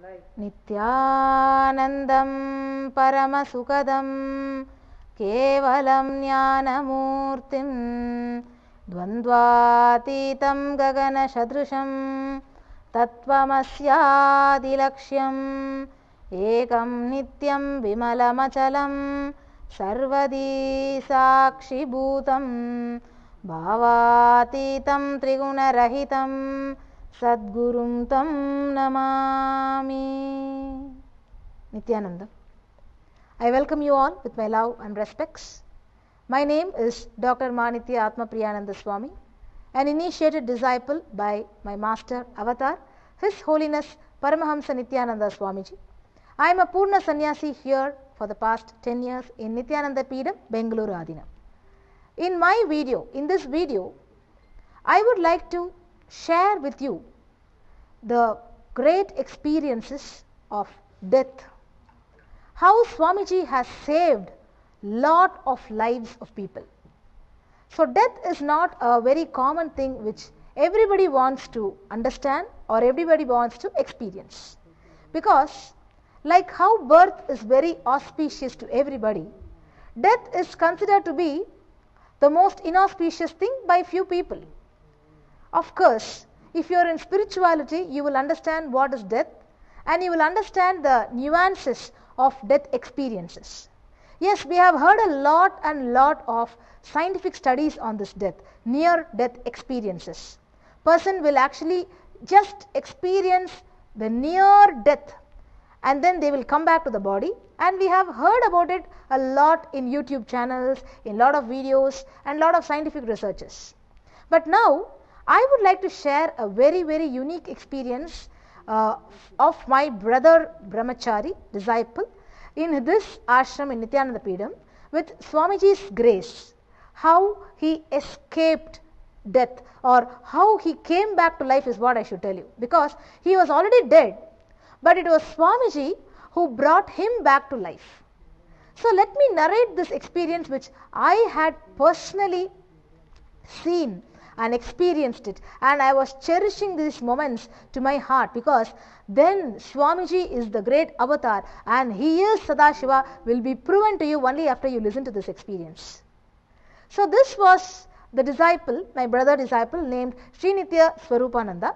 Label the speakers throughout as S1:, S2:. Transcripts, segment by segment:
S1: Nityanandam Paramasukadam Kevalam Jnanamurtim Dvandvatitam Gagana Shadrusham Tattvamasyadilaksham Ekam Nityam Vimalamachalam Sarvadi Sakshi Bhutam Bhavatitam Trigunarahitam Sadgurum Tam Namami. Nityananda. I welcome you all with my love and respects. My name is Dr. Manitya Atma Priyananda Swami, an initiated disciple by my master avatar, His Holiness Paramahamsa Nityananda Swamiji. I am a Purna Sannyasi here for the past 10 years in Nityananda Peedam, Bengaluru Adina. In this video, I would like to share with you the great experiences of death. How Swamiji has saved lot of lives of people. So death is not a very common thing which everybody wants to understand or everybody wants to experience. Because like how birth is very auspicious to everybody, death is considered to be the most inauspicious thing by few people. Of course, if you are in spirituality, you will understand what is death and you will understand the nuances of death experiences. Yes, we have heard a lot of scientific studies on this death, near death experiences. Person will actually just experience the near death and then they will come back to the body, and we have heard about it a lot in YouTube channels, in lot of videos and lot of scientific researches. But now I would like to share a very unique experience of my brother Brahmachari, disciple, in this ashram in Nityananda Peedam with Swamiji's grace. How he escaped death or how he came back to life is what I should tell you, because he was already dead, but it was Swamiji who brought him back to life. So let me narrate this experience which I had personally seen and experienced it, and I was cherishing these moments to my heart, because then Swamiji is the great avatar and he is Sadashiva will be proven to you only after you listen to this experience. So this was the disciple, my brother disciple named Srinitya Swarupananda.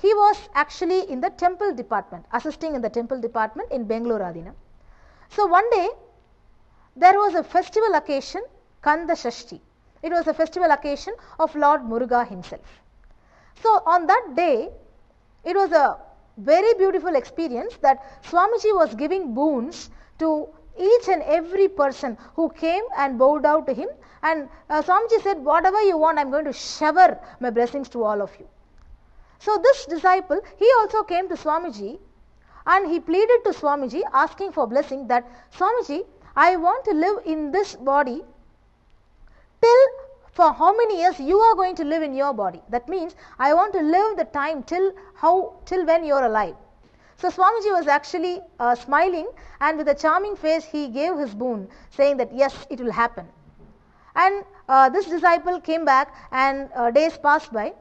S1: He was actually in the temple department, assisting in the temple department in Bengaluru Adina. So one day there was a festival occasion, Kanda Shashti. It was a festival occasion of Lord Muruga himself. So on that day, it was a very beautiful experience that Swamiji was giving boons to each and every person who came and bowed down to him, and Swamiji said, whatever you want, I am going to shower my blessings to all of you. So this disciple, he also came to Swamiji and he pleaded to Swamiji asking for blessing that, Swamiji, I want to live in this body till for how many years you are going to live in your body. That means I want to live the time till when you are alive. So Swamiji was actually smiling, and with a charming face he gave his boon, saying that yes, it will happen. And this disciple came back, and days passed by.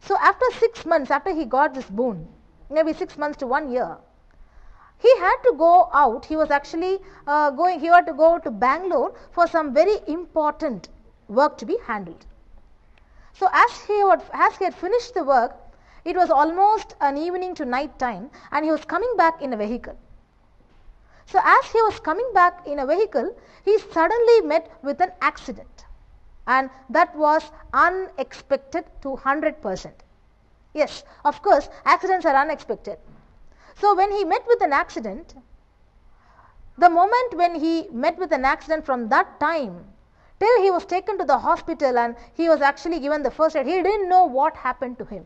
S1: So after 6 months, after he got this boon, maybe 6 months to 1 year, he had to go out. He was actually he had to go to Bangalore for some very important work to be handled. So as he had finished the work, it was almost an evening to night time, and he was coming back in a vehicle. So as he was coming back in a vehicle, he suddenly met with an accident, and that was unexpected to 100%. Yes, of course, accidents are unexpected. So when he met with an accident, the moment when he met with an accident, from that time till he was taken to the hospital and he was actually given the first aid, he didn't know what happened to him.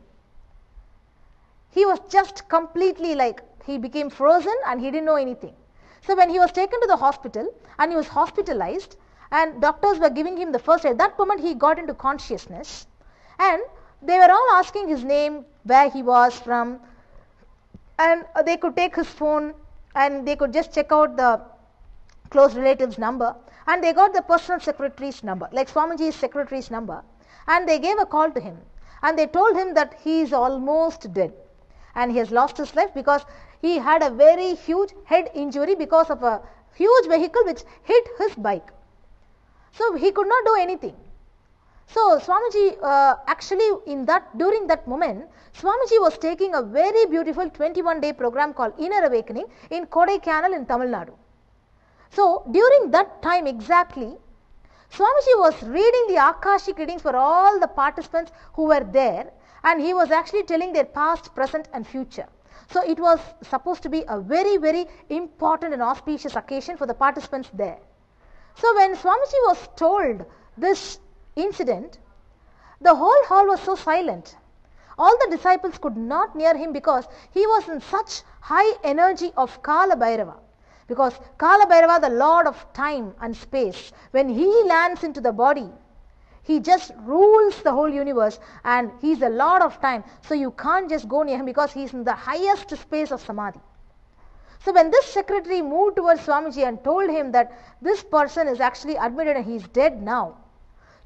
S1: He was just completely he became frozen and he didn't know anything. So when he was taken to the hospital and he was hospitalized and doctors were giving him the first aid, that moment he got into consciousness, and they were all asking his name, where he was from, and they could take his phone and they could just check out the close relatives number, and they got the personal secretary's number, like Swamiji's secretary's number, and they gave a call to him and they told him that he is almost dead and he has lost his life because he had a very huge head injury because of a huge vehicle which hit his bike. So he could not do anything. So Swamiji actually during that moment, Swamiji was taking a very beautiful 21-day program called Inner Awakening in Kodaikanal in Tamil Nadu. So during that time exactly, Swamiji was reading the Akashic readings for all the participants who were there, and he was actually telling their past, present and future. So it was supposed to be a very, very important and auspicious occasion for the participants there. So when Swamiji was told this incident, the whole hall was so silent. All the disciples could not near him because he was in such high energy of Kala Bhairava. Because Kala Bhairava, the Lord of time and space, when he lands into the body, he just rules the whole universe, and he is the Lord of time. So you can't just go near him because he is in the highest space of Samadhi. So when this secretary moved towards Swamiji and told him that this person is actually admitted and he is dead now,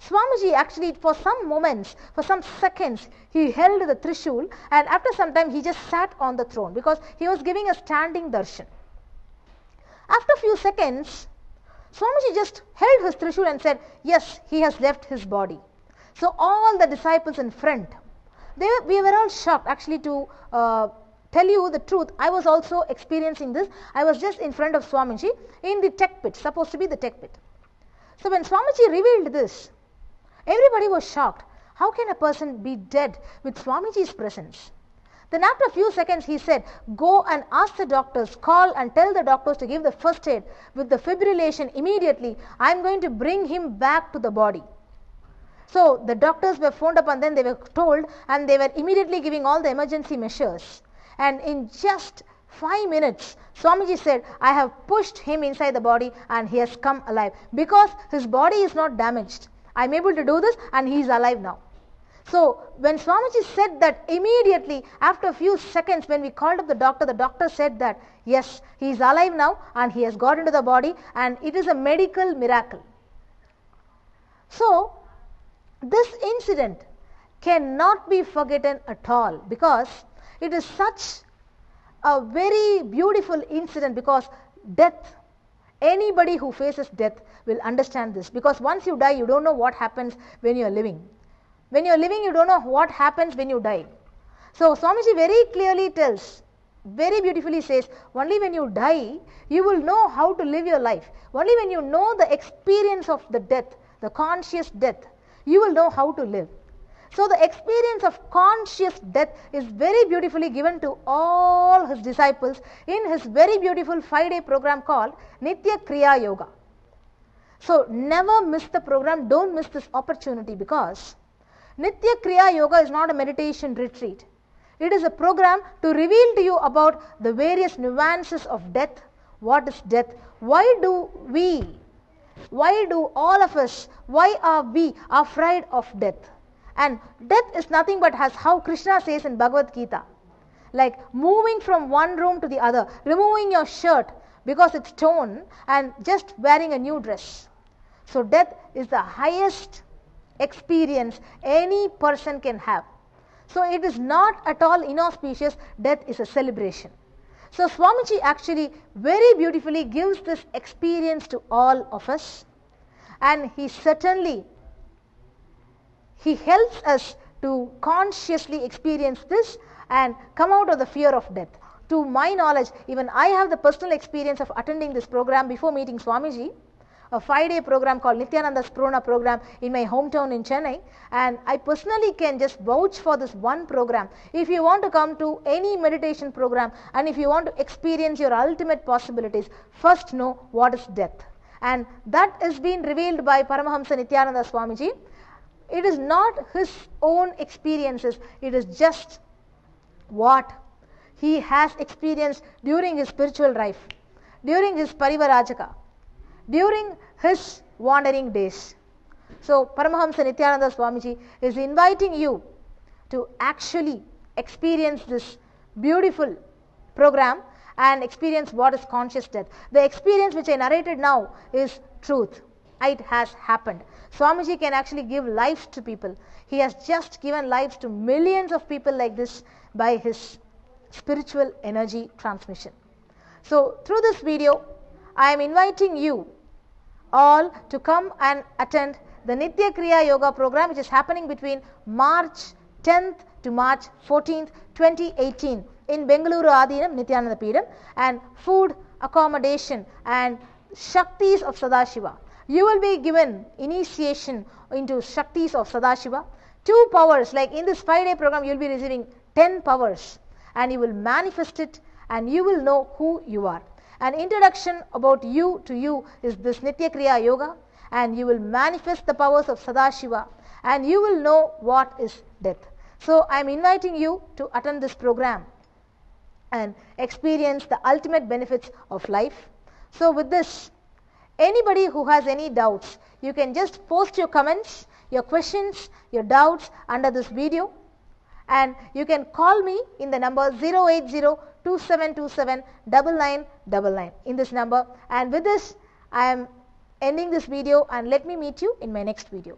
S1: Swamiji actually for some moments, for some seconds, he held the Trishul, and after some time he just sat on the throne because he was giving a standing darshan. After a few seconds, Swamiji just held his Trishul and said, yes, he has left his body. So all the disciples in front, we were all shocked. Actually, to tell you the truth, I was also experiencing this. I was just in front of Swamiji in the tech pit, supposed to be the tech pit. So when Swamiji revealed this, everybody was shocked. How can a person be dead with Swamiji's presence? Then after a few seconds he said, go and ask the doctors, call and tell the doctors to give the first aid with the fibrillation immediately. I am going to bring him back to the body. So the doctors were phoned up and then they were told, and they were immediately giving all the emergency measures. And in just 5 minutes, Swamiji said, I have pushed him inside the body and he has come alive. Because his body is not damaged, I am able to do this and he is alive now. So when Swamiji said that, immediately after a few seconds when we called up the doctor said that yes, he is alive now and he has got into the body, and it is a medical miracle. So this incident cannot be forgotten at all because it is such a very beautiful incident, because death, anybody who faces death will understand this, because once you die you don't know what happens when you are living. When you are living, you don't know what happens when you die. So Swamiji very clearly tells, very beautifully says, only when you die, you will know how to live your life. Only when you know the experience of the death, the conscious death, you will know how to live. So the experience of conscious death is very beautifully given to all his disciples in his very beautiful 5-day program called Nitya Kriya Yoga. So never miss the program, don't miss this opportunity, because Nitya Kriya Yoga is not a meditation retreat. It is a program to reveal to you about the various nuances of death. What is death? Why do all of us, why are we afraid of death? And death is nothing but, as how Krishna says in Bhagavad Gita, like moving from one room to the other, removing your shirt because it's torn and just wearing a new dress. So death is the highest experience any person can have. So it is not at all inauspicious. Death is a celebration. So Swamiji actually very beautifully gives this experience to all of us, and he helps us to consciously experience this and come out of the fear of death. To my knowledge, even I have the personal experience of attending this program before meeting Swamiji, a 5-day program called Nityananda Sprona program in my hometown in Chennai, and I personally can just vouch for this one program. If you want to come to any meditation program and if you want to experience your ultimate possibilities, first know what is death. And that is being revealed by Paramahamsa Nityananda Swamiji. It is not his own experiences, it is just what he has experienced during his spiritual life, during his Parivarajaka, during his wandering days. So Paramahamsa Nityananda Swamiji is inviting you to actually experience this beautiful program and experience what is conscious death. The experience which I narrated now is truth. It has happened. Swamiji can actually give lives to people. He has just given lives to millions of people like this by his spiritual energy transmission. So through this video, I am inviting you all to come and attend the Nitya Kriya Yoga program, which is happening between March 10th to March 14th, 2018 in Bengaluru Adinam Nityananda Peedam, and food, accommodation and Shaktis of Sadashiva. You will be given initiation into Shaktis of Sadashiva. 2 powers, like in this 5-day program you will be receiving 10 powers and you will manifest it and you will know who you are. An introduction about you to you is this Nitya Kriya Yoga, and you will manifest the powers of Sadashiva and you will know what is death. So I am inviting you to attend this program and experience the ultimate benefits of life. So with this, anybody who has any doubts, you can just post your comments, your questions, your doubts under this video, and you can call me in the number 08027279999 in this number. And with this, I am ending this video, and let me meet you in my next video.